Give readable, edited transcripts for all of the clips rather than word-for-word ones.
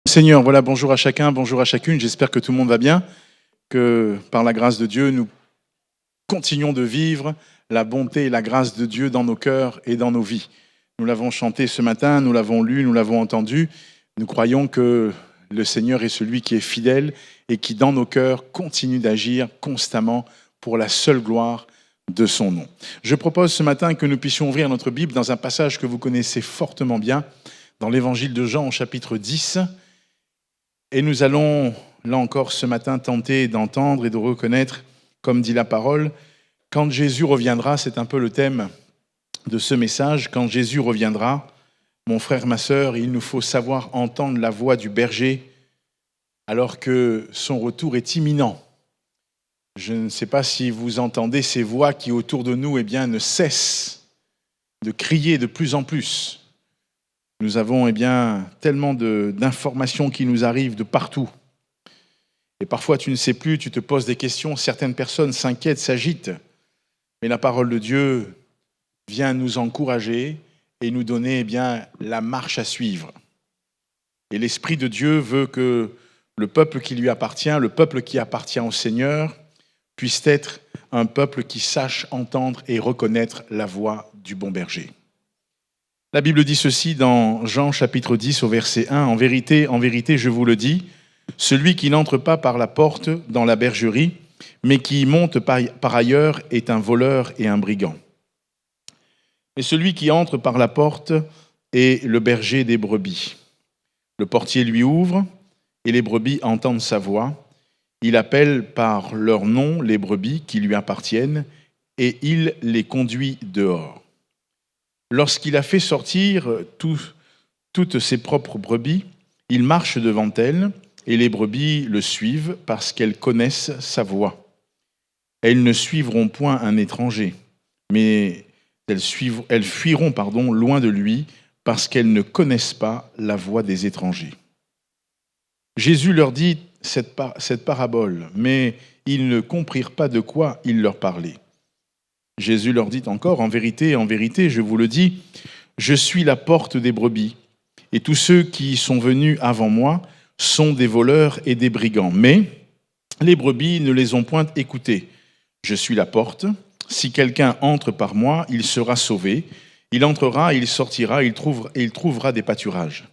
Seigneur, voilà, bonjour à chacun, bonjour à chacune. J'espère que tout le monde va bien, que par la grâce de Dieu, nous continuons de vivre la bonté et la grâce de Dieu dans nos cœurs et dans nos vies. Nous l'avons chanté ce matin, nous l'avons lu, nous l'avons entendu. Nous croyons que le Seigneur est celui qui est fidèle et qui, dans nos cœurs, continue d'agir constamment pour la seule gloire de son nom. Je propose ce matin que nous puissions ouvrir notre Bible dans un passage que vous connaissez fortement bien, dans l'Évangile de Jean au chapitre 10. Et nous allons, là encore, ce matin, tenter d'entendre et de reconnaître, comme dit la parole, quand Jésus reviendra, c'est un peu le thème de ce message, quand Jésus reviendra, mon frère, ma sœur, il nous faut savoir entendre la voix du berger alors que son retour est imminent. Je ne sais pas si vous entendez ces voix qui, autour de nous, ne cessent de crier de plus en plus. Nous avons tellement d'informations qui nous arrivent de partout. Et parfois, tu ne sais plus, tu te poses des questions, certaines personnes s'inquiètent, s'agitent. Mais la parole de Dieu vient nous encourager et nous donner la marche à suivre. Et l'Esprit de Dieu veut que le peuple qui lui appartient, le peuple qui appartient au Seigneur, puisse être un peuple qui sache entendre et reconnaître la voix du bon berger. La Bible dit ceci dans Jean chapitre 10 au verset 1. En vérité, je vous le dis, celui qui n'entre pas par la porte dans la bergerie, mais qui monte par ailleurs est un voleur et un brigand. Mais celui qui entre par la porte est le berger des brebis. Le portier lui ouvre et les brebis entendent sa voix. Il appelle par leur nom les brebis qui lui appartiennent et il les conduit dehors. Lorsqu'il a fait sortir toutes ses propres brebis, il marche devant elles et les brebis le suivent parce qu'elles connaissent sa voix. Elles ne suivront point un étranger, mais elles fuiront loin de lui parce qu'elles ne connaissent pas la voix des étrangers. Jésus leur dit cette parabole, mais ils ne comprirent pas de quoi il leur parlait. Jésus leur dit encore, en vérité, je vous le dis, je suis la porte des brebis, et tous ceux qui sont venus avant moi sont des voleurs et des brigands. Mais les brebis ne les ont point écoutés. Je suis la porte. Si quelqu'un entre par moi, il sera sauvé. Il entrera, il sortira, il trouvera des pâturages.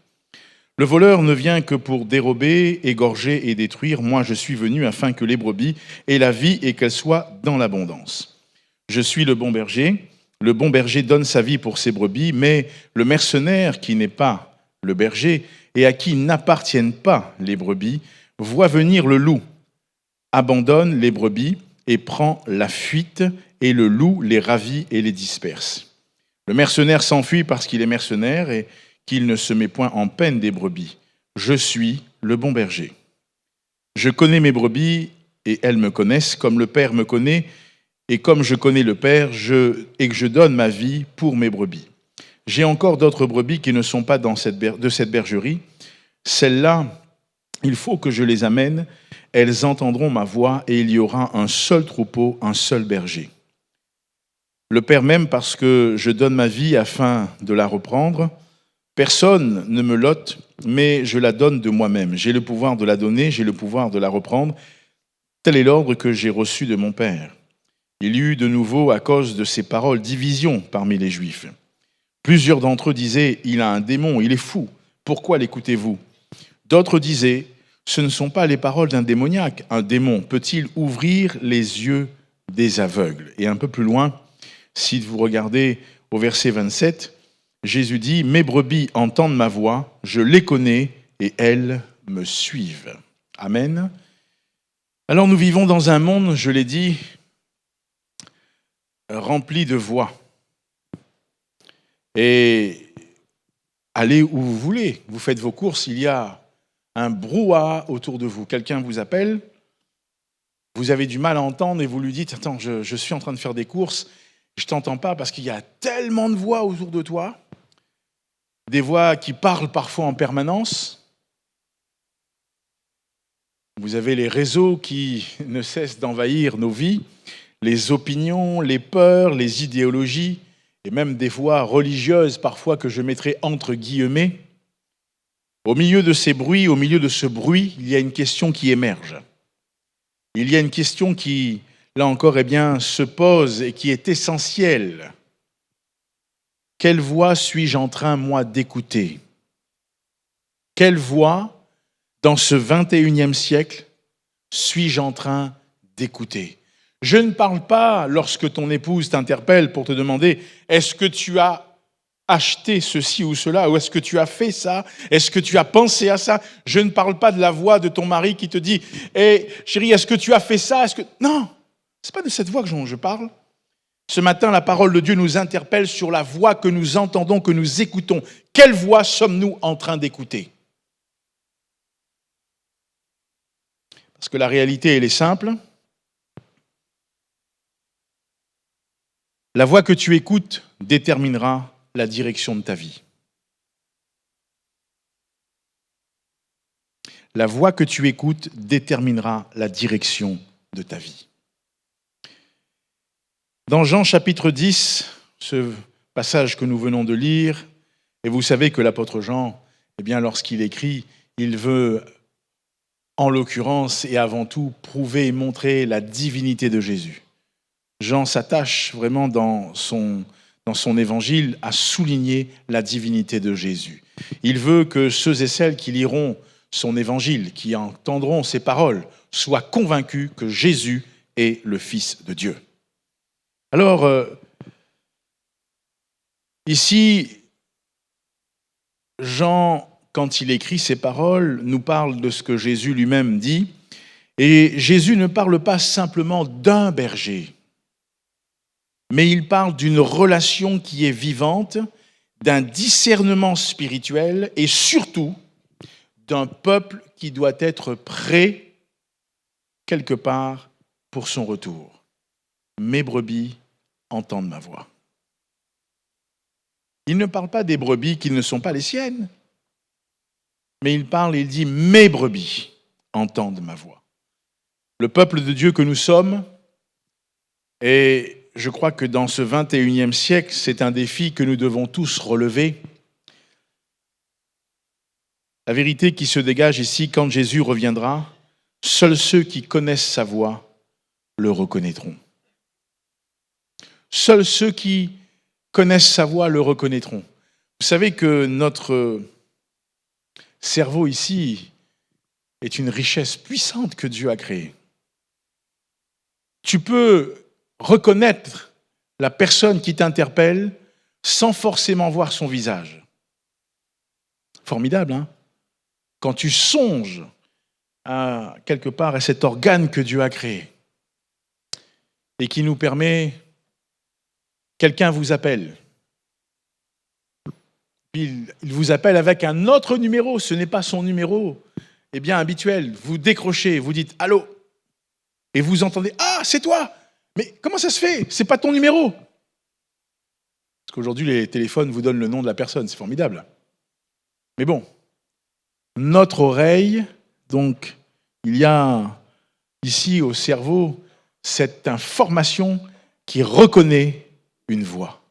Le voleur ne vient que pour dérober, égorger et détruire. Moi, je suis venu afin que les brebis aient la vie et qu'elles soient dans l'abondance. Je suis le bon berger. Le bon berger donne sa vie pour ses brebis, mais le mercenaire qui n'est pas le berger et à qui n'appartiennent pas les brebis, voit venir le loup, abandonne les brebis et prend la fuite, et le loup les ravit et les disperse. Le mercenaire s'enfuit parce qu'il est mercenaire et qu'il ne se met point en peine des brebis. Je suis le bon berger. Je connais mes brebis et elles me connaissent, comme le Père me connaît, et comme je connais le Père, et que je donne ma vie pour mes brebis. J'ai encore d'autres brebis qui ne sont pas de cette bergerie. Celles-là, il faut que je les amène. Elles entendront ma voix et il y aura un seul troupeau, un seul berger. Le Père m'aime parce que je donne ma vie afin de la reprendre. Personne ne me l'ôte, mais je la donne de moi-même. J'ai le pouvoir de la donner, j'ai le pouvoir de la reprendre. Tel est l'ordre que j'ai reçu de mon Père. Il y eut de nouveau, à cause de ces paroles, division parmi les Juifs. Plusieurs d'entre eux disaient « Il a un démon, il est fou, pourquoi l'écoutez-vous » D'autres disaient « Ce ne sont pas les paroles d'un démoniaque, un démon peut-il ouvrir les yeux des aveugles ?» Et un peu plus loin, si vous regardez au verset 27, Jésus dit « Mes brebis entendent ma voix, je les connais et elles me suivent. » Amen. Alors nous vivons dans un monde, je l'ai dit, rempli de voix. Et allez où vous voulez, vous faites vos courses, il y a un brouhaha autour de vous. Quelqu'un vous appelle, vous avez du mal à entendre et vous lui dites « Attends, je suis en train de faire des courses, je ne t'entends pas parce qu'il y a tellement de voix autour de toi. » Des voix qui parlent parfois en permanence. Vous avez les réseaux qui ne cessent d'envahir nos vies, les opinions, les peurs, les idéologies, et même des voix religieuses parfois que je mettrais entre guillemets. Au milieu de ces bruits, au milieu de ce bruit, il y a une question qui émerge. Il y a une question qui, là encore, se pose et qui est essentielle. Quelle voix suis-je en train, moi, d'écouter? Quelle voix, dans ce 21e siècle, suis-je en train d'écouter? Je ne parle pas lorsque ton épouse t'interpelle pour te demander « Est-ce que tu as acheté ceci ou cela, ou est-ce que tu as fait ça, est-ce que tu as pensé à ça ?» Je ne parle pas de la voix de ton mari qui te dit « Hé, chérie, est-ce que tu as fait ça, est-ce que… » Non, ce n'est pas de cette voix que je parle. Ce matin, la parole de Dieu nous interpelle sur la voix que nous entendons, que nous écoutons. Quelle voix sommes-nous en train d'écouter? Parce que la réalité, elle est simple. La voix que tu écoutes déterminera la direction de ta vie. La voix que tu écoutes déterminera la direction de ta vie. Dans Jean chapitre 10, ce passage que nous venons de lire, et vous savez que l'apôtre Jean, lorsqu'il écrit, il veut, en l'occurrence et avant tout, prouver et montrer la divinité de Jésus. Jean s'attache vraiment dans son évangile à souligner la divinité de Jésus. Il veut que ceux et celles qui liront son évangile, qui entendront ses paroles, soient convaincus que Jésus est le Fils de Dieu. Alors, ici, Jean, quand il écrit ces paroles, nous parle de ce que Jésus lui-même dit. Et Jésus ne parle pas simplement d'un berger, mais il parle d'une relation qui est vivante, d'un discernement spirituel et surtout d'un peuple qui doit être prêt quelque part pour son retour. Mes brebis entendent ma voix. Il ne parle pas des brebis qui ne sont pas les siennes, mais il dit « mes brebis entendent ma voix ». Le peuple de Dieu que nous sommes, et je crois que dans ce 21e siècle, c'est un défi que nous devons tous relever. La vérité qui se dégage ici, quand Jésus reviendra, seuls ceux qui connaissent sa voix le reconnaîtront. Seuls ceux qui connaissent sa voix le reconnaîtront. Vous savez que notre cerveau ici est une richesse puissante que Dieu a créée. Tu peux reconnaître la personne qui t'interpelle sans forcément voir son visage. Formidable, hein? Quand tu songes à quelque part à cet organe que Dieu a créé et qui nous permet, quelqu'un vous appelle, puis il vous appelle avec un autre numéro, ce n'est pas son numéro habituel, vous décrochez, vous dites « Allô ?» et vous entendez « Ah, c'est toi ! Mais comment ça se fait? C'est pas ton numéro !» Parce qu'aujourd'hui, les téléphones vous donnent le nom de la personne, c'est formidable. Mais bon, notre oreille, donc, il y a ici au cerveau cette information qui reconnaît une voix.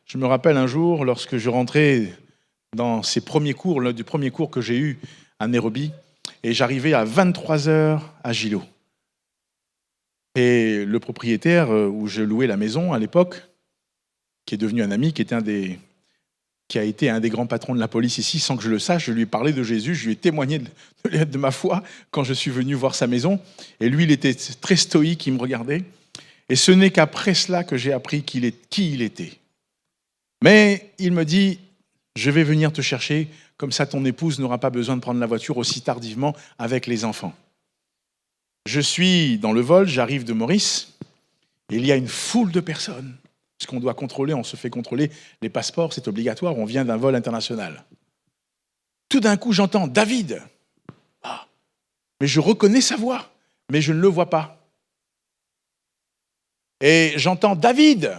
Je me rappelle un jour, lorsque je rentrais dans ces premiers cours, l'un du premier cours que j'ai eu à Nairobi, et j'arrivais à 23h à Gilo. Et le propriétaire où je louais la maison à l'époque, qui est devenu un ami, qui a été un des grands patrons de la police ici, sans que je le sache, je lui ai parlé de Jésus, je lui ai témoigné de ma foi quand je suis venu voir sa maison. Et lui, il était très stoïque, il me regardait. Et ce n'est qu'après cela que j'ai appris qui il était. Mais il me dit, je vais venir te chercher, comme ça ton épouse n'aura pas besoin de prendre la voiture aussi tardivement avec les enfants. Je suis dans le vol, j'arrive de Maurice, et il y a une foule de personnes. Parce qu'on doit contrôler, on se fait contrôler les passeports, c'est obligatoire, on vient d'un vol international. Tout d'un coup, j'entends « David !» Ah, mais je reconnais sa voix, mais je ne le vois pas. Et j'entends « David !»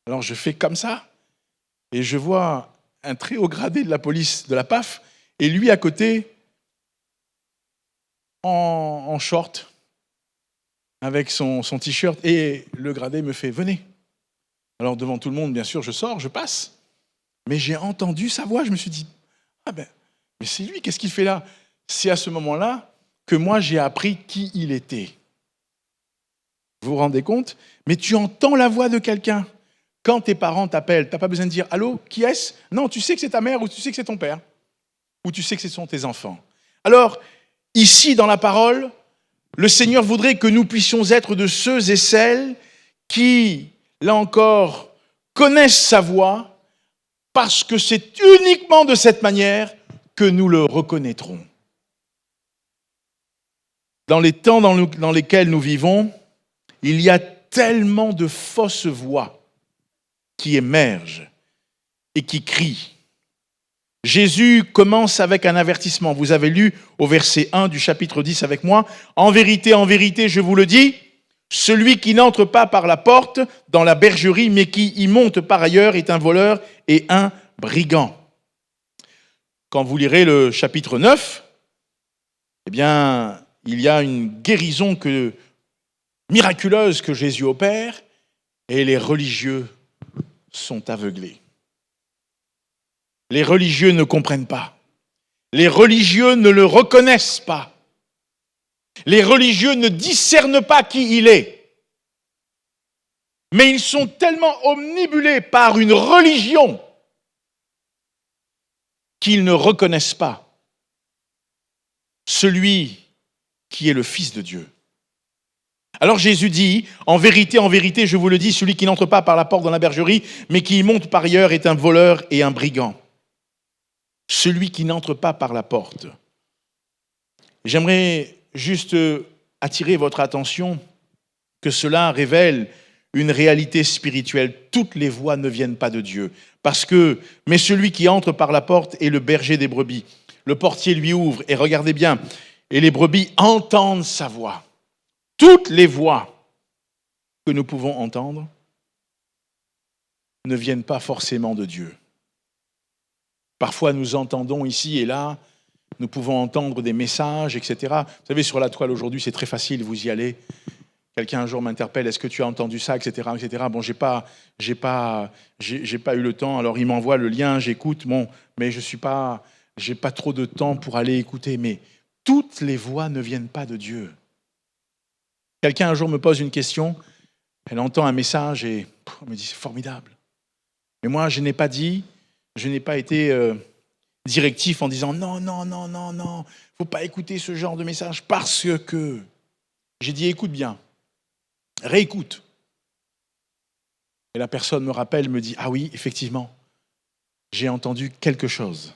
Alors je fais comme ça, et je vois un très haut gradé de la police, de la PAF, et lui à côté, en short, avec son t-shirt, et le gradé me fait « Venez !» Alors devant tout le monde, bien sûr, je sors, je passe. Mais j'ai entendu sa voix, je me suis dit, Ah ben, mais c'est lui, qu'est-ce qu'il fait là? C'est à ce moment-là que moi j'ai appris qui il était. Vous vous rendez compte? Mais tu entends la voix de quelqu'un. Quand tes parents t'appellent, tu n'as pas besoin de dire allô, qui est-ce? Non, tu sais que c'est ta mère ou tu sais que c'est ton père ou tu sais que ce sont tes enfants. Alors, ici dans la parole, le Seigneur voudrait que nous puissions être de ceux et celles qui, là encore, connaissent sa voix parce que c'est uniquement de cette manière que nous le reconnaîtrons. Dans les temps dans lesquels nous vivons, il y a tellement de fausses voix qui émergent et qui crient. Jésus commence avec un avertissement. Vous avez lu au verset 1 du chapitre 10 avec moi. En vérité, je vous le dis, celui qui n'entre pas par la porte dans la bergerie, mais qui y monte par ailleurs est un voleur et un brigand. Quand vous lirez le chapitre 9, eh bien, il y a une guérison miraculeuse que Jésus opère et les religieux sont aveuglés. Les religieux ne comprennent pas. Les religieux ne le reconnaissent pas. Les religieux ne discernent pas qui il est. Mais ils sont tellement omnibulés par une religion qu'ils ne reconnaissent pas celui qui est le Fils de Dieu. Alors Jésus dit, en vérité, je vous le dis, celui qui n'entre pas par la porte dans la bergerie, mais qui y monte par ailleurs est un voleur et un brigand. Celui qui n'entre pas par la porte. J'aimerais juste attirer votre attention que cela révèle une réalité spirituelle. Toutes les voix ne viennent pas de Dieu. Mais celui qui entre par la porte est le berger des brebis. Le portier lui ouvre, et regardez bien, et les brebis entendent sa voix. Toutes les voix que nous pouvons entendre ne viennent pas forcément de Dieu. Parfois, nous entendons ici et là, nous pouvons entendre des messages, etc. Vous savez, sur la toile aujourd'hui, c'est très facile, vous y allez. Quelqu'un un jour m'interpelle, est-ce que tu as entendu ça, etc., etc. Bon, j'ai pas eu le temps, alors il m'envoie le lien, j'écoute, mais j'ai pas trop de temps pour aller écouter. Mais toutes les voix ne viennent pas de Dieu. Quelqu'un un jour me pose une question, elle entend un message et elle me dit c'est formidable. Mais moi, je n'ai pas été directif en disant non, faut pas écouter ce genre de message parce que j'ai dit écoute bien, réécoute. Et la personne me rappelle, me dit ah oui, effectivement, j'ai entendu quelque chose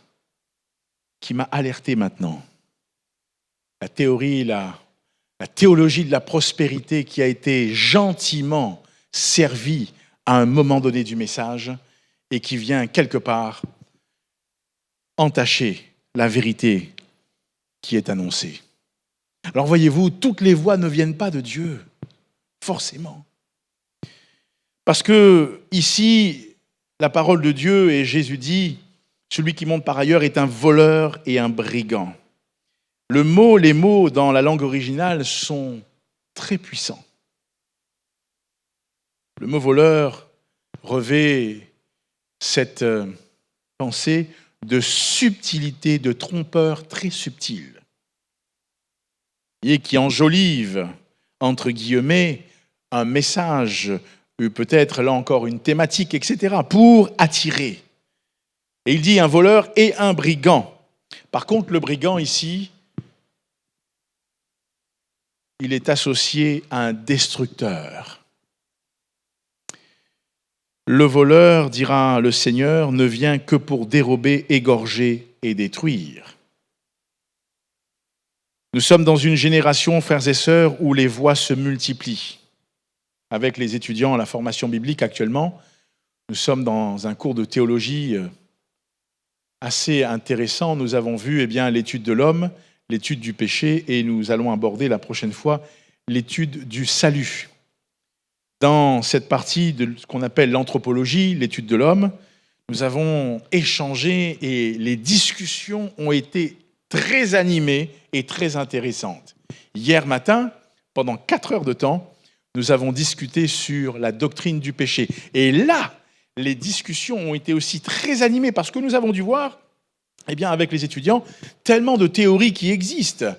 qui m'a alerté maintenant. La théologie de la prospérité qui a été gentiment servie à un moment donné du message et qui vient quelque part entacher la vérité qui est annoncée. Alors voyez-vous, toutes les voix ne viennent pas de Dieu, forcément. Parce que ici, la parole de Dieu et Jésus dit, celui qui monte par ailleurs est un voleur et un brigand. Les mots dans la langue originale sont très puissants. Le mot voleur revêt cette pensée de subtilité, de trompeur très subtil, et qui enjolive, entre guillemets, un message, peut-être là encore une thématique, etc., pour attirer. Et il dit un voleur et un brigand. Par contre, le brigand ici, il est associé à un destructeur. Le voleur, dira le Seigneur, ne vient que pour dérober, égorger et détruire. Nous sommes dans une génération, frères et sœurs, où les voix se multiplient. Avec les étudiants à la formation biblique actuellement, nous sommes dans un cours de théologie assez intéressant. Nous avons vu l'étude de l'homme, l'étude du péché, et nous allons aborder la prochaine fois l'étude du salut. Dans cette partie de ce qu'on appelle l'anthropologie, l'étude de l'homme, nous avons échangé et les discussions ont été très animées et très intéressantes. Hier matin, pendant 4 heures de temps, nous avons discuté sur la doctrine du péché. Et là, les discussions ont été aussi très animées parce que nous avons dû voir Eh bien, avec les étudiants, tellement de théories qui existent.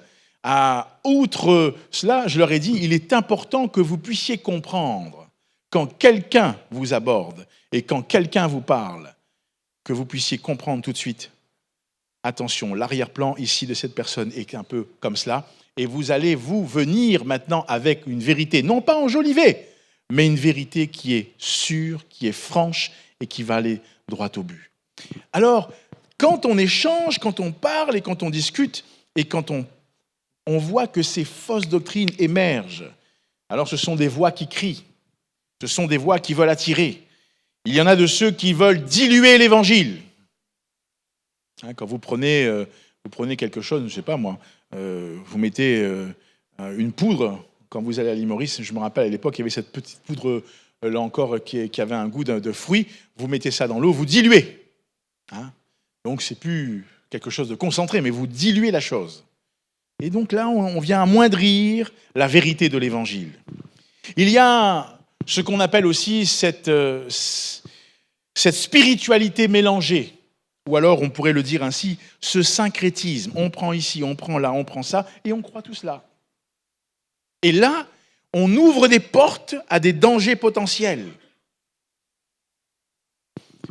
Outre cela, je leur ai dit, il est important que vous puissiez comprendre quand quelqu'un vous aborde et quand quelqu'un vous parle, que vous puissiez comprendre tout de suite. Attention, l'arrière-plan ici de cette personne est un peu comme cela. Et vous allez venir maintenant avec une vérité, non pas enjolivée, mais une vérité qui est sûre, qui est franche et qui va aller droit au but. Alors, quand on échange, quand on parle et quand on discute et quand on voit que ces fausses doctrines émergent, alors ce sont des voix qui crient, ce sont des voix qui veulent attirer. Il y en a de ceux qui veulent diluer l'évangile. Quand vous prenez quelque chose, je ne sais pas moi, vous mettez une poudre, quand vous allez à l'île Maurice, je me rappelle à l'époque, il y avait cette petite poudre, là encore, qui avait un goût de fruit, vous mettez ça dans l'eau, vous diluez. Donc c'est plus quelque chose de concentré, mais vous diluez la chose. Et donc là, on vient amoindrir la vérité de l'évangile. Il y a ce qu'on appelle aussi cette spiritualité mélangée. Ou alors, on pourrait le dire ainsi, ce syncrétisme. On prend ici, on prend là, on prend ça, et on croit tout cela. Et là, on ouvre des portes à des dangers potentiels.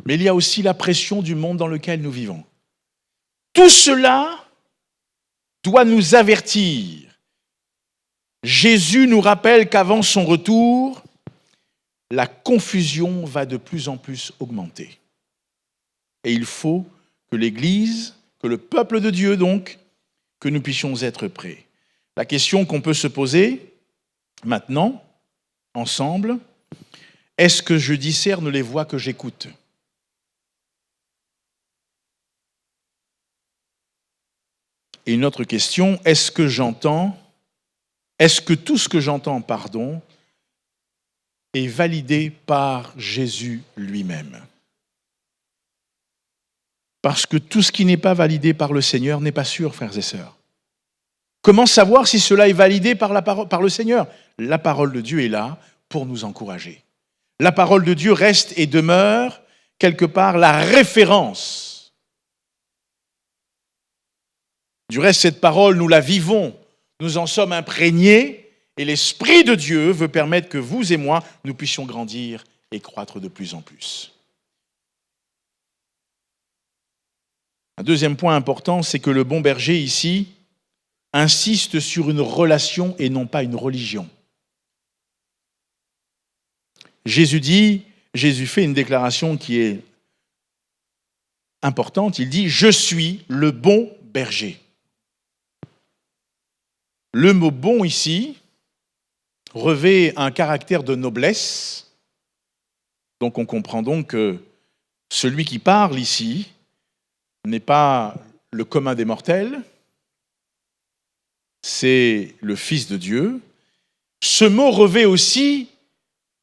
Mais il y a aussi la pression du monde dans lequel nous vivons. Tout cela doit nous avertir. Jésus nous rappelle qu'avant son retour, la confusion va de plus en plus augmenter. Et il faut que l'Église, que le peuple de Dieu donc, que nous puissions être prêts. La question qu'on peut se poser maintenant, ensemble, est-ce que je discerne les voix que j'écoute ? Et une autre question, est-ce que tout ce que j'entends, est validé par Jésus lui-même ? Parce que tout ce qui n'est pas validé par le Seigneur n'est pas sûr, frères et sœurs. Comment savoir si cela est validé par le Seigneur ? La parole de Dieu est là pour nous encourager. La parole de Dieu reste et demeure quelque part la référence. Du reste, cette parole, nous la vivons, nous en sommes imprégnés et l'Esprit de Dieu veut permettre que vous et moi, nous puissions grandir et croître de plus en plus. Un deuxième point important, c'est que le bon berger ici insiste sur une relation et non pas une religion. Jésus fait une déclaration qui est importante. Il dit « Je suis le bon berger ». Le mot « bon » ici revêt un caractère de noblesse. Donc on comprend donc que celui qui parle ici n'est pas le commun des mortels, c'est le Fils de Dieu. Ce mot revêt aussi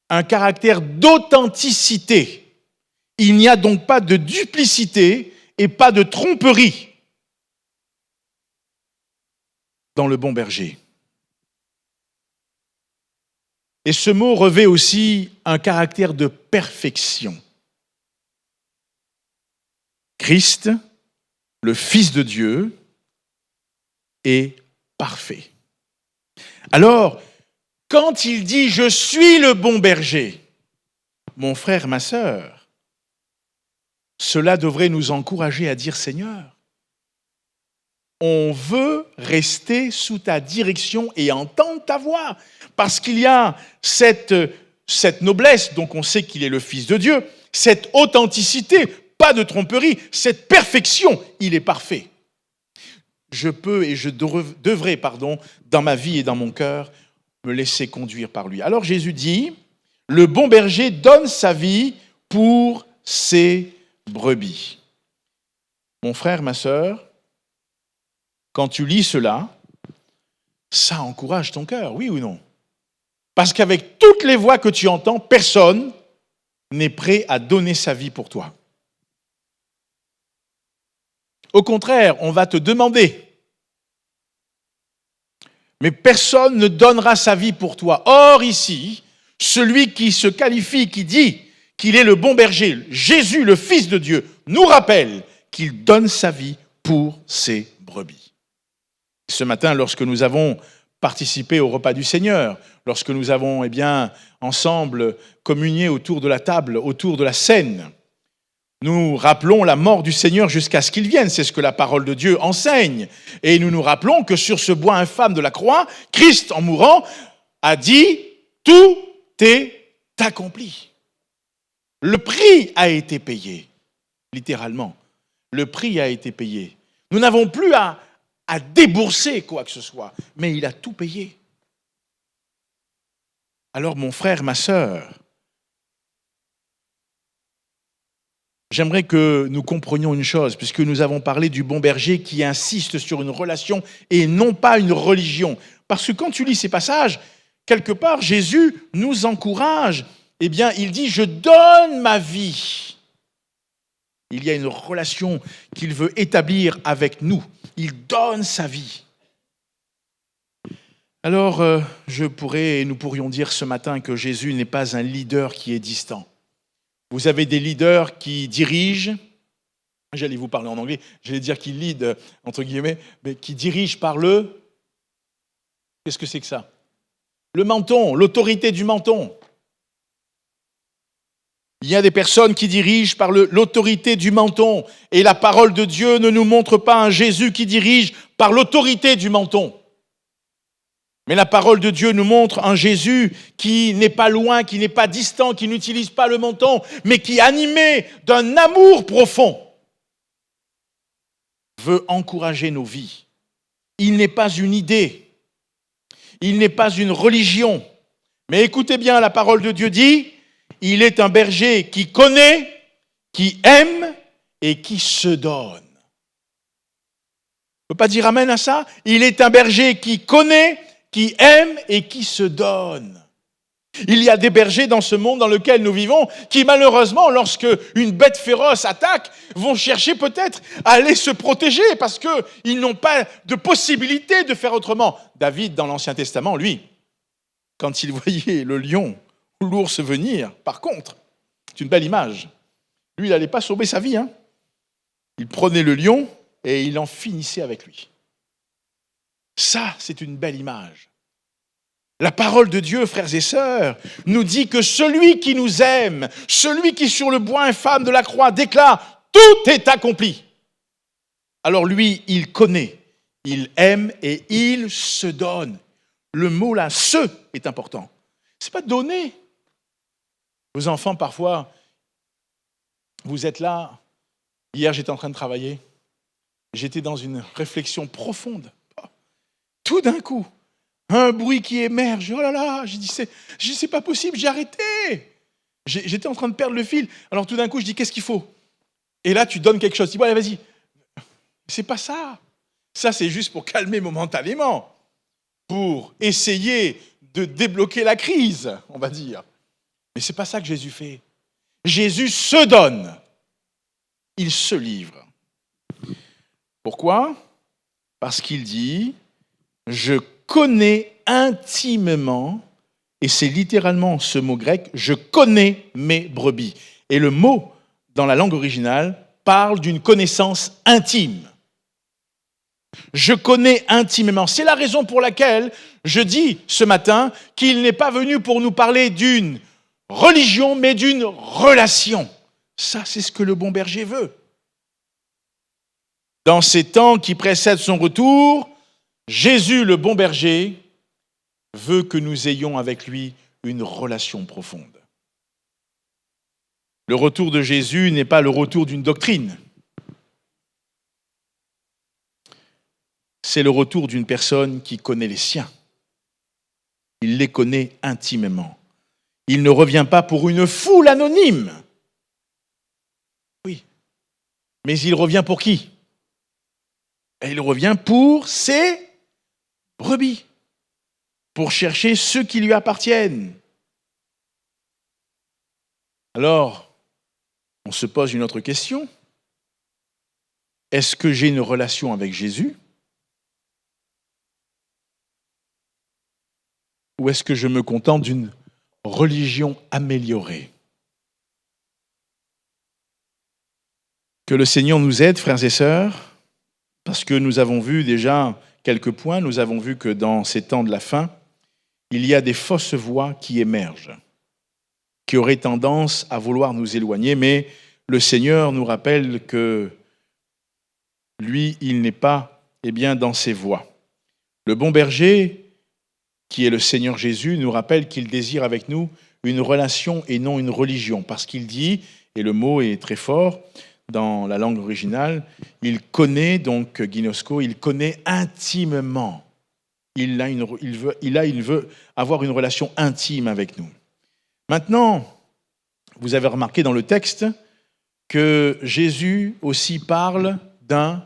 un caractère d'authenticité. Il n'y a donc pas de duplicité et pas de tromperie dans le bon berger. Et ce mot revêt aussi un caractère de perfection. Christ, le Fils de Dieu, est parfait. Alors, quand il dit « Je suis le bon berger », mon frère, ma sœur, cela devrait nous encourager à dire « Seigneur, on veut rester sous ta direction et entendre ta voix. » Parce qu'il y a cette noblesse, donc on sait qu'il est le Fils de Dieu, cette authenticité, pas de tromperie, cette perfection, il est parfait. Je peux et je devrais, dans ma vie et dans mon cœur, me laisser conduire par lui. Alors Jésus dit, le bon berger donne sa vie pour ses brebis. Mon frère, ma sœur, quand tu lis cela, ça encourage ton cœur, oui ou non ? Parce qu'avec toutes les voix que tu entends, personne n'est prêt à donner sa vie pour toi. Au contraire, on va te demander. Mais personne ne donnera sa vie pour toi. Or ici, celui qui se qualifie, qui dit qu'il est le bon berger, Jésus, le Fils de Dieu, nous rappelle qu'il donne sa vie pour ses brebis. Ce matin, lorsque nous avons participé au repas du Seigneur, lorsque nous avons ensemble communié autour de la table, autour de la scène, nous rappelons la mort du Seigneur jusqu'à ce qu'il vienne. C'est ce que la parole de Dieu enseigne. Et nous nous rappelons que sur ce bois infâme de la croix, Christ, en mourant, a dit « Tout est accompli ». Le prix a été payé, littéralement. Le prix a été payé. Nous n'avons plus à débourser quoi que ce soit, mais il a tout payé. Alors mon frère, ma sœur, j'aimerais que nous comprenions une chose, puisque nous avons parlé du bon berger qui insiste sur une relation et non pas une religion. Parce que quand tu lis ces passages, quelque part, Jésus nous encourage. Il dit « Je donne ma vie ». Il y a une relation qu'il veut établir avec nous. Il donne sa vie. Alors, nous pourrions dire ce matin que Jésus n'est pas un leader qui est distant. Vous avez des leaders qui dirigent, j'allais vous parler en anglais, j'allais dire qui lead, entre guillemets, mais qui dirigent par le... Qu'est-ce que c'est que ça? Le menton, l'autorité du menton. Il y a des personnes qui dirigent par l'autorité du menton. Et la parole de Dieu ne nous montre pas un Jésus qui dirige par l'autorité du menton. Mais la parole de Dieu nous montre un Jésus qui n'est pas loin, qui n'est pas distant, qui n'utilise pas le menton, mais qui, animé d'un amour profond, veut encourager nos vies. Il n'est pas une idée, il n'est pas une religion. Mais écoutez bien, la parole de Dieu dit, il est un berger qui connaît, qui aime et qui se donne. On ne peut pas dire amen à ça? Il est un berger qui connaît, qui aime et qui se donne. Il y a des bergers dans ce monde dans lequel nous vivons qui malheureusement, lorsque une bête féroce attaque, vont chercher peut-être à aller se protéger parce qu'ils n'ont pas de possibilité de faire autrement. David, dans l'Ancien Testament, lui, quand il voyait le lion ou l'ours venir, par contre, c'est une belle image. Lui, il n'allait pas sauver sa vie. Il prenait le lion et il en finissait avec lui. Ça, c'est une belle image. La parole de Dieu, frères et sœurs, nous dit que celui qui nous aime, celui qui sur le bois infâme de la croix déclare « Tout est accompli ». Alors lui, il connaît, il aime et il se donne. Le mot là, « se » est important. Ce n'est pas donner. Vos enfants, parfois, vous êtes là. Hier, j'étais en train de travailler. J'étais dans une réflexion profonde. Tout d'un coup, un bruit qui émerge. Oh là là, j'ai dit, c'est pas possible, j'ai arrêté. J'étais en train de perdre le fil. Alors tout d'un coup, je dis, qu'est-ce qu'il faut? Et là, tu donnes quelque chose. Tu dis, bon, allez, vas-y. C'est pas ça. Ça, c'est juste pour calmer momentanément, pour essayer de débloquer la crise, on va dire. Mais c'est pas ça que Jésus fait. Jésus se donne. Il se livre. Pourquoi? Parce qu'il dit, je connais intimement, et c'est littéralement ce mot grec, je connais mes brebis. Et le mot, dans la langue originale, parle d'une connaissance intime. Je connais intimement. C'est la raison pour laquelle je dis ce matin qu'il n'est pas venu pour nous parler d'une religion, mais d'une relation. Ça, c'est ce que le bon berger veut. Dans ces temps qui précèdent son retour, Jésus, le bon berger, veut que nous ayons avec lui une relation profonde. Le retour de Jésus n'est pas le retour d'une doctrine. C'est le retour d'une personne qui connaît les siens. Il les connaît intimement. Il ne revient pas pour une foule anonyme. Oui. Mais il revient pour qui? Et il revient pour ses brebis, pour chercher ceux qui lui appartiennent. Alors, on se pose une autre question. Est-ce que j'ai une relation avec Jésus? Ou est-ce que je me contente d'une religion améliorée? Que le Seigneur nous aide, frères et sœurs, Parce que nous avons vu déjà quelques points, nous avons vu que dans ces temps de la fin, il y a des fausses voix qui émergent, qui auraient tendance à vouloir nous éloigner, mais le Seigneur nous rappelle que lui, il n'est pas dans ces voies. Le bon berger, qui est le Seigneur Jésus, nous rappelle qu'il désire avec nous une relation et non une religion, parce qu'il dit, et le mot est très fort dans la langue originale, il connaît, donc ginosko, il connaît intimement. Il veut avoir une relation intime avec nous. Maintenant, vous avez remarqué dans le texte que Jésus aussi parle d'un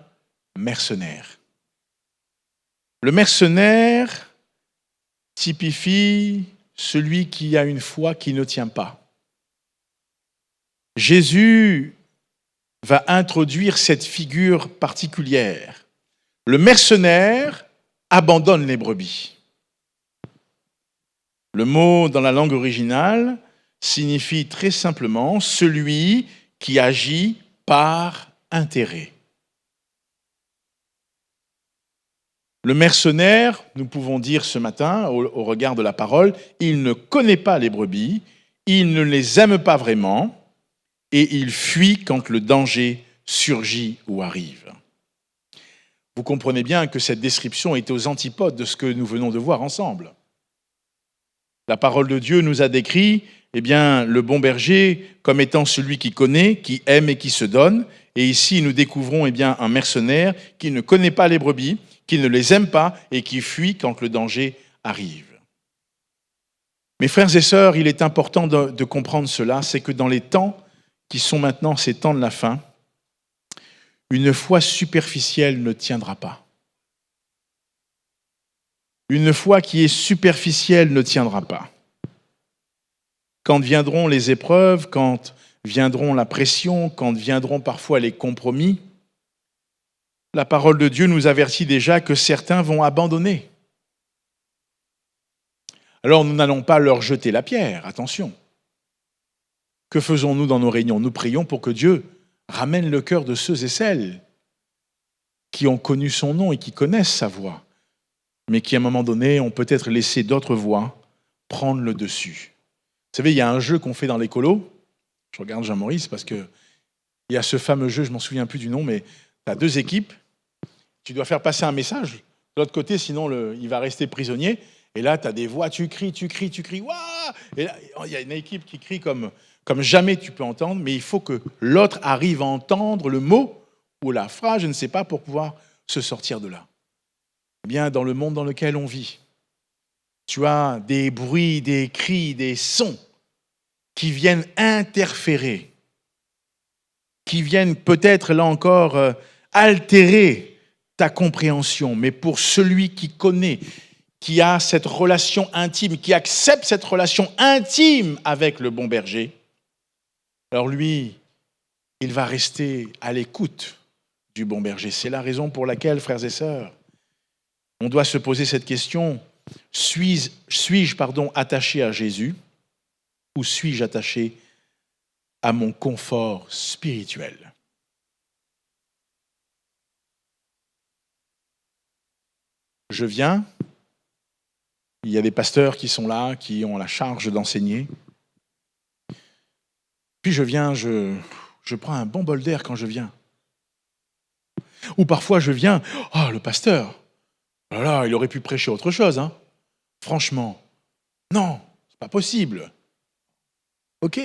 mercenaire. Le mercenaire typifie celui qui a une foi qui ne tient pas. Jésus va introduire cette figure particulière. Le mercenaire abandonne les brebis. Le mot dans la langue originale signifie très simplement celui qui agit par intérêt. Le mercenaire, nous pouvons dire ce matin, au regard de la parole, il ne connaît pas les brebis, il ne les aime pas vraiment, et il fuit quand le danger surgit ou arrive. Vous comprenez bien que cette description est aux antipodes de ce que nous venons de voir ensemble. La parole de Dieu nous a décrit le bon berger comme étant celui qui connaît, qui aime et qui se donne. Et ici, nous découvrons un mercenaire qui ne connaît pas les brebis, qui ne les aime pas et qui fuit quand le danger arrive. Mes frères et sœurs, il est important de comprendre cela, c'est que dans les temps qui sont maintenant ces temps de la fin, une foi superficielle ne tiendra pas. Une foi qui est superficielle ne tiendra pas. Quand viendront les épreuves, quand viendront la pression, quand viendront parfois les compromis, la parole de Dieu nous avertit déjà que certains vont abandonner. Alors nous n'allons pas leur jeter la pierre, attention. Que faisons-nous dans nos réunions ? Nous prions pour que Dieu ramène le cœur de ceux et celles qui ont connu son nom et qui connaissent sa voix, mais qui à un moment donné ont peut-être laissé d'autres voix prendre le dessus. Vous savez, il y a un jeu qu'on fait dans les colos. Je regarde Jean-Maurice parce qu'il y a ce fameux jeu, je ne m'en souviens plus du nom, mais tu as deux équipes. Tu dois faire passer un message de l'autre côté, sinon il va rester prisonnier. Et là, tu as des voix, tu cries, Ouah! Et là, il y a une équipe qui crie comme jamais tu peux entendre, mais il faut que l'autre arrive à entendre le mot ou la phrase, je ne sais pas, pour pouvoir se sortir de là. Dans le monde dans lequel on vit, tu as des bruits, des cris, des sons qui viennent interférer, qui viennent peut-être, là encore, altérer ta compréhension. Mais pour celui qui connaît, qui a cette relation intime, qui accepte cette relation intime avec le bon berger, alors lui, il va rester à l'écoute du bon berger. C'est la raison pour laquelle, frères et sœurs, on doit se poser cette question, suis-je attaché à Jésus ou suis-je attaché à mon confort spirituel ? Je viens, il y a des pasteurs qui sont là, qui ont la charge d'enseigner. Puis je viens, je prends un bon bol d'air quand je viens. Ou parfois je viens, le pasteur, il aurait pu prêcher autre chose, hein. Franchement, non, c'est pas possible. Ok.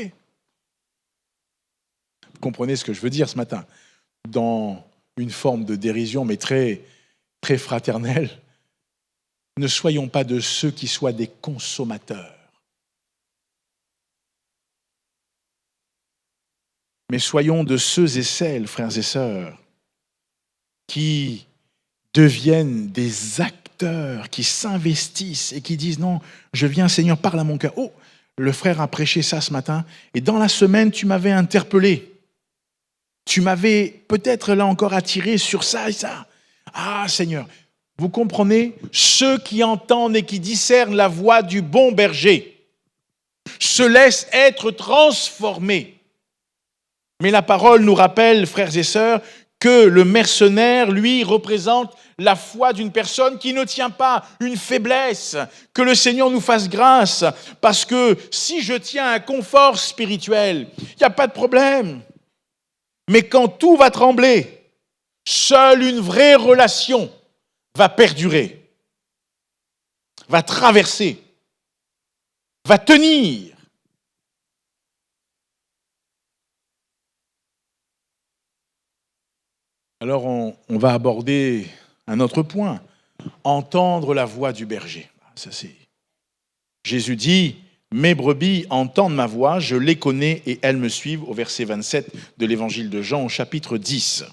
Vous comprenez ce que je veux dire ce matin ? Dans une forme de dérision, mais très, très fraternelle, ne soyons pas de ceux qui soient des consommateurs, mais soyons de ceux et celles, frères et sœurs, qui deviennent des acteurs, qui s'investissent et qui disent non, je viens Seigneur, parle à mon cœur. Oh, le frère a prêché ça ce matin et dans la semaine tu m'avais interpellé. Tu m'avais peut-être là encore attiré sur ça et ça. Ah Seigneur, vous comprenez, ceux qui entendent et qui discernent la voix du bon berger se laissent être transformés. Mais la parole nous rappelle, frères et sœurs, que le mercenaire, lui, représente la foi d'une personne qui ne tient pas, une faiblesse. Que le Seigneur nous fasse grâce, parce que si je tiens un confort spirituel, il n'y a pas de problème. Mais quand tout va trembler, seule une vraie relation va perdurer, va traverser, va tenir. Alors on va aborder un autre point, entendre la voix du berger. Ça, c'est... Jésus dit, mes brebis entendent ma voix, je les connais et elles me suivent, au verset 27 de l'évangile de Jean, au chapitre 10.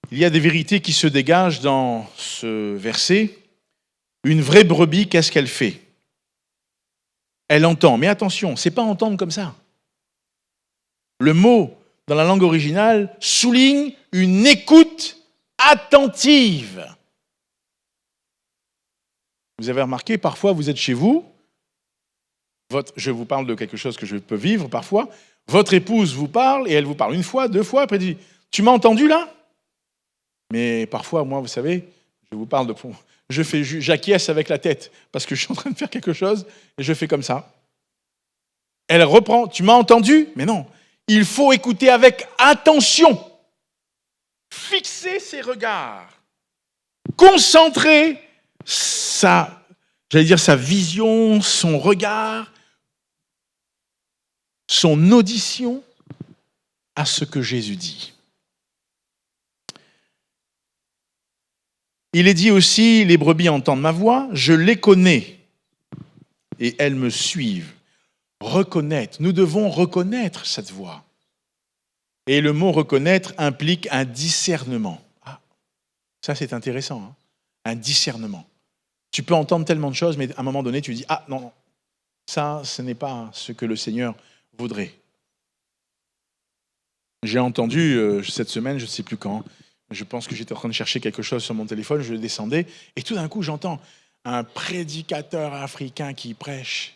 Il y a des vérités qui se dégagent dans ce verset. Une vraie brebis, qu'est-ce qu'elle fait? Elle entend, mais attention, c'est pas entendre comme ça. Le mot dans la langue originale souligne une écoute attentive. Vous avez remarqué, parfois vous êtes chez vous, je vous parle de quelque chose que je peux vivre parfois, votre épouse vous parle et elle vous parle une fois, deux fois, après elle dit « Tu m'as entendu là ?» Mais parfois, moi, vous savez, je vous parle de... J'acquiesce avec la tête parce que je suis en train de faire quelque chose et je fais comme ça. Elle reprend « Tu m'as entendu ?» Mais non, il faut écouter avec attention, fixer ses regards, concentrer sa vision, son regard, son audition à ce que Jésus dit. Il est dit aussi, les brebis entendent ma voix, je les connais et elles me suivent. Reconnaître, nous devons reconnaître cette voix. Et le mot reconnaître implique un discernement. Ah, ça c'est intéressant, hein, un discernement. Tu peux entendre tellement de choses, mais à un moment donné, tu dis, ah non, ça, ce n'est pas ce que le Seigneur voudrait. J'ai entendu cette semaine, je ne sais plus quand, je pense que j'étais en train de chercher quelque chose sur mon téléphone, je le descendais, et tout d'un coup, j'entends un prédicateur africain qui prêche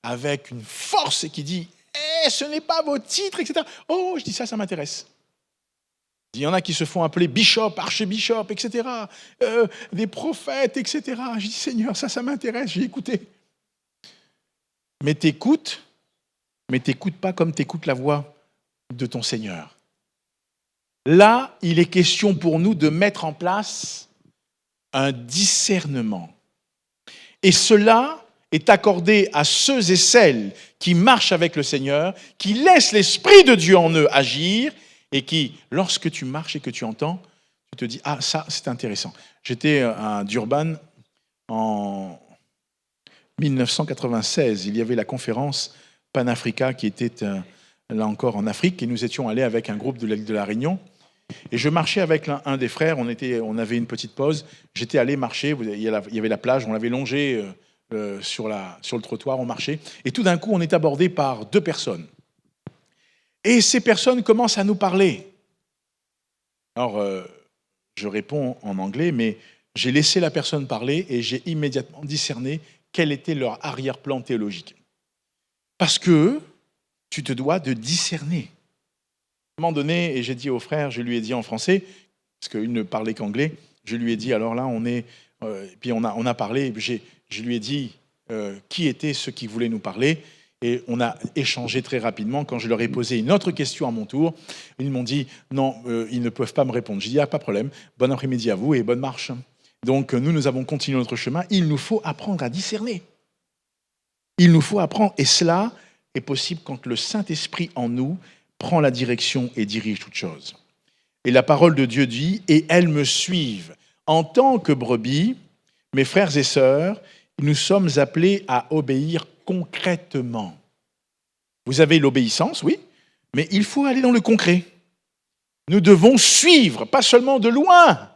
avec une force et qui dit « ce n'est pas vos titres, etc. » Oh, je dis ça m'intéresse. Il y en a qui se font appeler bishop, archbishop, etc. Des prophètes, etc. Je dis « Seigneur, ça m'intéresse, j'ai écouté. » Mais t'écoutes pas comme t'écoutes la voix de ton Seigneur. Là, il est question pour nous de mettre en place un discernement. Et cela est accordé à ceux et celles qui marchent avec le Seigneur, qui laissent l'Esprit de Dieu en eux agir, et qui, lorsque tu marches et que tu entends, tu te dis « Ah, ça, c'est intéressant. » J'étais à Durban en 1996. Il y avait la conférence Pan-Africa qui était là encore en Afrique, et nous étions allés avec un groupe de l'île de la Réunion. Et je marchais avec un des frères, on avait une petite pause, j'étais allé marcher, il y avait la plage, on l'avait longée sur le trottoir, on marchait, et tout d'un coup on est abordé par deux personnes. Et ces personnes commencent à nous parler. Alors, je réponds en anglais, mais j'ai laissé la personne parler et j'ai immédiatement discerné quel était leur arrière-plan théologique. Parce que tu te dois de discerner. À un moment donné, et j'ai dit au frère, je lui ai dit en français, parce qu'il ne parlait qu'anglais, je lui ai dit, alors là, puis on a parlé, je lui ai dit qui étaient ceux qui voulaient nous parler, et on a échangé très rapidement. Quand je leur ai posé une autre question à mon tour, ils m'ont dit, non, ils ne peuvent pas me répondre. J'ai dit, ah, pas de problème, bon après-midi à vous et bonne marche. Donc nous avons continué notre chemin. Il nous faut apprendre à discerner. Il nous faut apprendre, et cela est possible quand le Saint-Esprit en nous prend la direction et dirige toutes choses. Et la parole de Dieu dit, et elles me suivent. En tant que brebis, mes frères et sœurs, nous sommes appelés à obéir concrètement. Vous avez l'obéissance, oui, mais il faut aller dans le concret. Nous devons suivre, pas seulement de loin,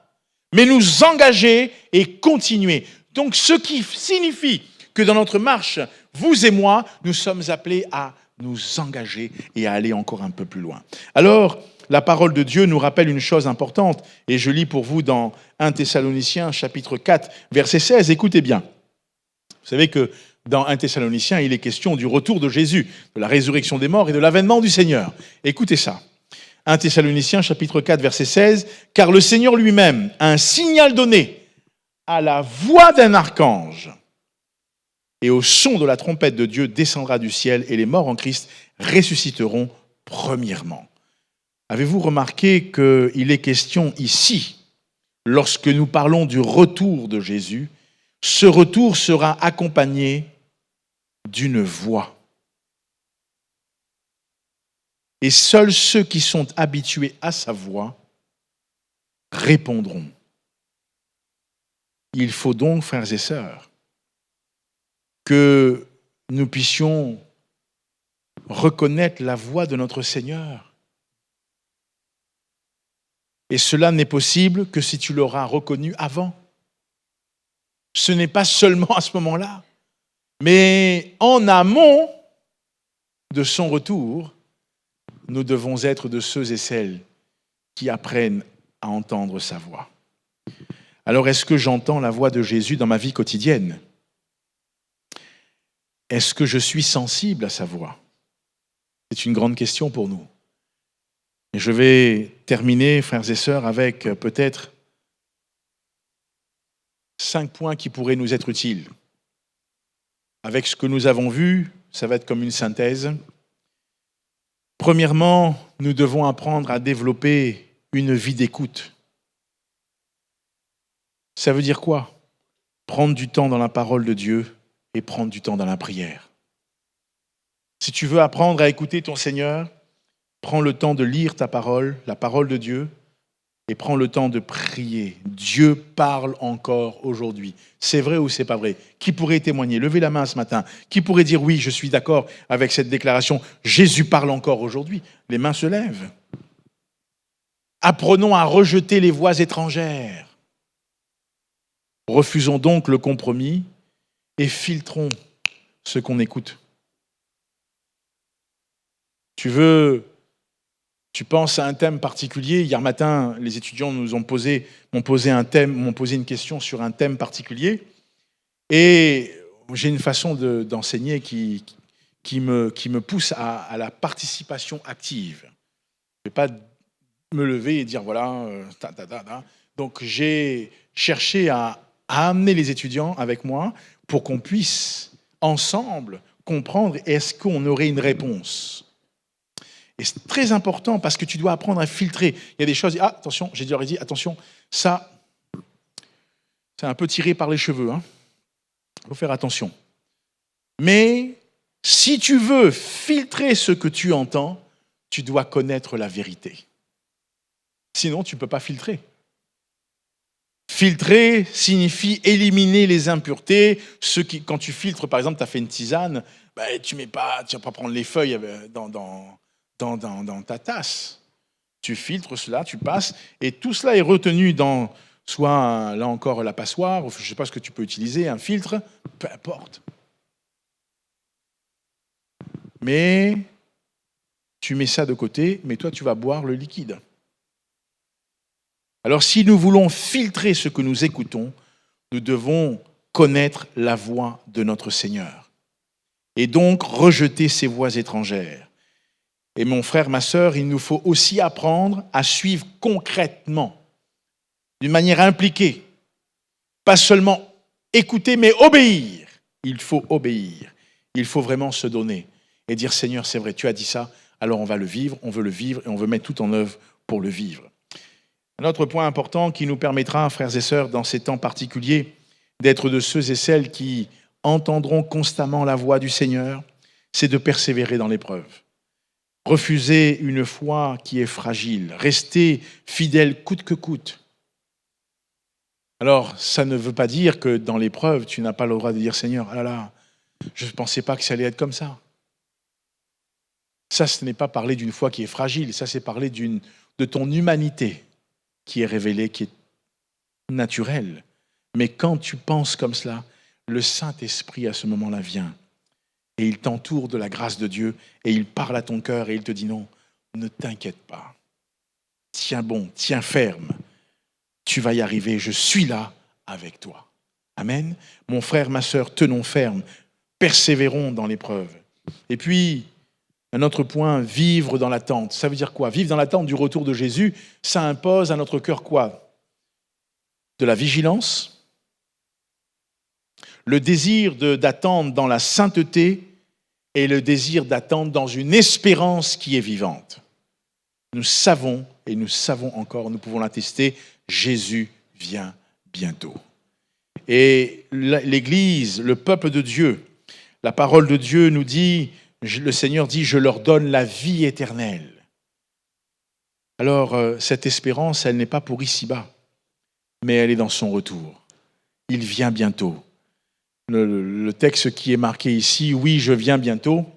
mais nous engager et continuer. Donc, ce qui signifie que dans notre marche, vous et moi, nous sommes appelés à nous engager et à aller encore un peu plus loin. Alors, la parole de Dieu nous rappelle une chose importante, et je lis pour vous dans 1 Thessaloniciens, chapitre 4, verset 16. Écoutez bien. Vous savez que dans 1 Thessaloniciens, il est question du retour de Jésus, de la résurrection des morts et de l'avènement du Seigneur. Écoutez ça. 1 Thessaloniciens chapitre 4 verset 16, « Car le Seigneur lui-même a un signal donné à la voix d'un archange, et au son de la trompette de Dieu descendra du ciel, et les morts en Christ ressusciteront premièrement. » Avez-vous remarqué qu'il est question ici, lorsque nous parlons du retour de Jésus, ce retour sera accompagné d'une voix. Et seuls ceux qui sont habitués à sa voix répondront. Il faut donc, frères et sœurs, que nous puissions reconnaître la voix de notre Seigneur. Et cela n'est possible que si tu l'auras reconnu avant. Ce n'est pas seulement à ce moment-là, mais en amont de son retour, nous devons être de ceux et celles qui apprennent à entendre sa voix. Alors, est-ce que j'entends la voix de Jésus dans ma vie quotidienne? Est-ce que je suis sensible à sa voix? C'est une grande question pour nous. Et je vais terminer, frères et sœurs, avec peut-être 5 points qui pourraient nous être utiles. Avec ce que nous avons vu, ça va être comme une synthèse. Premièrement, nous devons apprendre à développer une vie d'écoute. Ça veut dire quoi? Prendre du temps dans la parole de Dieu et prendre du temps dans la prière. Si tu veux apprendre à écouter ton Seigneur, prends le temps de lire ta parole, la parole de Dieu, et prends le temps de prier. Dieu parle encore aujourd'hui. C'est vrai ou c'est pas vrai? Qui pourrait témoigner? Levez la main ce matin. Qui pourrait dire oui, je suis d'accord avec cette déclaration? Jésus parle encore aujourd'hui. Les mains se lèvent. Apprenons à rejeter les voix étrangères. Refusons donc le compromis et filtrons ce qu'on écoute. Tu penses à un thème particulier. Hier matin, les étudiants m'ont posé une question sur un thème particulier. Et j'ai une façon d'enseigner qui me pousse à la participation active. Je ne vais pas me lever et dire voilà, Donc j'ai cherché à amener les étudiants avec moi pour qu'on puisse ensemble comprendre est-ce qu'on aurait une réponse. Et c'est très important parce que tu dois apprendre à filtrer. Il y a des choses, attention, j'ai déjà dit, attention, ça, c'est un peu tiré par les cheveux. Il faut faire attention. Mais si tu veux filtrer ce que tu entends, tu dois connaître la vérité. Sinon, tu ne peux pas filtrer. Filtrer signifie éliminer les impuretés. Quand tu filtres, par exemple, tu as fait une tisane, tu ne vas pas prendre les feuilles dans ta tasse. Tu filtres cela, tu passes, et tout cela est retenu dans soit, là encore, la passoire, je ne sais pas ce que tu peux utiliser, un filtre, peu importe. Mais tu mets ça de côté, mais toi, tu vas boire le liquide. Alors, si nous voulons filtrer ce que nous écoutons, nous devons connaître la voix de notre Seigneur et donc rejeter ces voix étrangères. Et mon frère, ma sœur, il nous faut aussi apprendre à suivre concrètement, d'une manière impliquée. Pas seulement écouter, mais obéir. Il faut obéir. Il faut vraiment se donner et dire, Seigneur, c'est vrai, tu as dit ça, alors on va le vivre, on veut le vivre et on veut mettre tout en œuvre pour le vivre. Un autre point important qui nous permettra, frères et sœurs, dans ces temps particuliers, d'être de ceux et celles qui entendront constamment la voix du Seigneur, c'est de persévérer dans l'épreuve. Refuser une foi qui est fragile, rester fidèle coûte que coûte. Alors, ça ne veut pas dire que dans l'épreuve, tu n'as pas le droit de dire « Seigneur, ah là là, je ne pensais pas que ça allait être comme ça ». Ça, ce n'est pas parler d'une foi qui est fragile, ça c'est parler de ton humanité qui est révélée, qui est naturelle. Mais quand tu penses comme cela, le Saint-Esprit à ce moment-là vient et il t'entoure de la grâce de Dieu et il parle à ton cœur et il te dit non, ne t'inquiète pas. Tiens bon, tiens ferme. Tu vas y arriver, je suis là avec toi. Amen. Mon frère, ma sœur, tenons ferme, persévérons dans l'épreuve. Et puis, Un autre point, vivre dans l'attente. Ça veut dire quoi? Vivre dans l'attente du retour de Jésus, ça impose à notre cœur quoi? De la vigilance, le désir d'attendre dans la sainteté et le désir d'attendre dans une espérance qui est vivante. Nous savons, et nous savons encore, nous pouvons l'attester, Jésus vient bientôt. Et l'Église, le peuple de Dieu, la parole de Dieu nous dit, le Seigneur dit, je leur donne la vie éternelle. Alors, cette espérance, elle n'est pas pour ici-bas, mais elle est dans son retour. Il vient bientôt. Le texte qui est marqué ici, oui, je viens bientôt,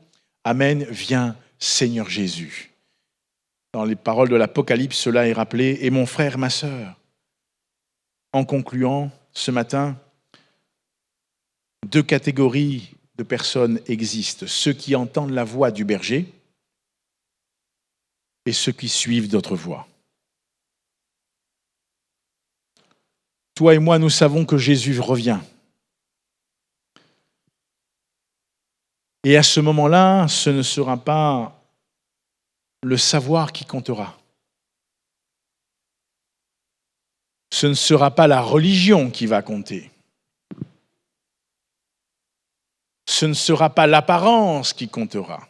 Amen, viens Seigneur Jésus. Dans les paroles de l'Apocalypse, cela est rappelé, et mon frère, ma sœur. En concluant, ce matin, 2 catégories de personnes existent. Ceux qui entendent la voix du berger et ceux qui suivent d'autres voix. Toi et moi, nous savons que Jésus revient. Et à ce moment-là, ce ne sera pas le savoir qui comptera. Ce ne sera pas la religion qui va compter. Ce ne sera pas l'apparence qui comptera.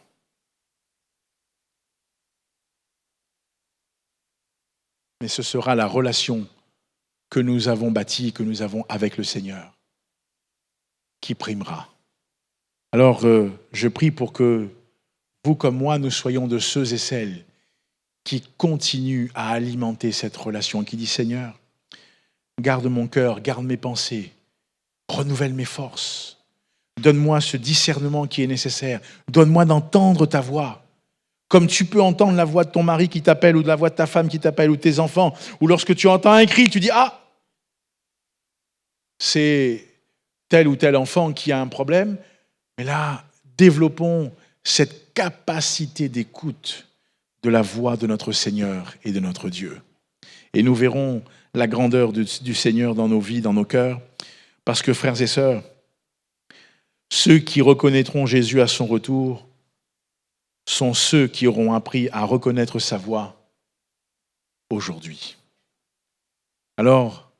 Mais ce sera la relation que nous avons bâtie, que nous avons avec le Seigneur, qui primera. Alors, je prie pour que vous comme moi, nous soyons de ceux et celles qui continuent à alimenter cette relation, qui dit Seigneur, garde mon cœur, garde mes pensées, renouvelle mes forces. Donne-moi ce discernement qui est nécessaire. Donne-moi d'entendre ta voix. Comme tu peux entendre la voix de ton mari qui t'appelle ou de la voix de ta femme qui t'appelle ou de tes enfants. Ou lorsque tu entends un cri, tu dis « Ah !» C'est tel ou tel enfant qui a un problème. Mais là, développons cette capacité d'écoute de la voix de notre Seigneur et de notre Dieu. Et nous verrons la grandeur du Seigneur dans nos vies, dans nos cœurs. Parce que, frères et sœurs, ceux qui reconnaîtront Jésus à son retour sont ceux qui auront appris à reconnaître sa voix aujourd'hui. Alors,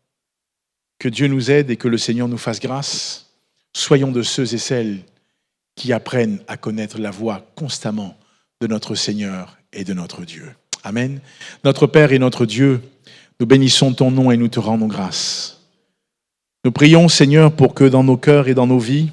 que Dieu nous aide et que le Seigneur nous fasse grâce. Soyons de ceux et celles qui apprennent à connaître la voix constamment de notre Seigneur et de notre Dieu. Amen. Notre Père et notre Dieu, nous bénissons ton nom et nous te rendons grâce. Nous prions, Seigneur, pour que dans nos cœurs et dans nos vies,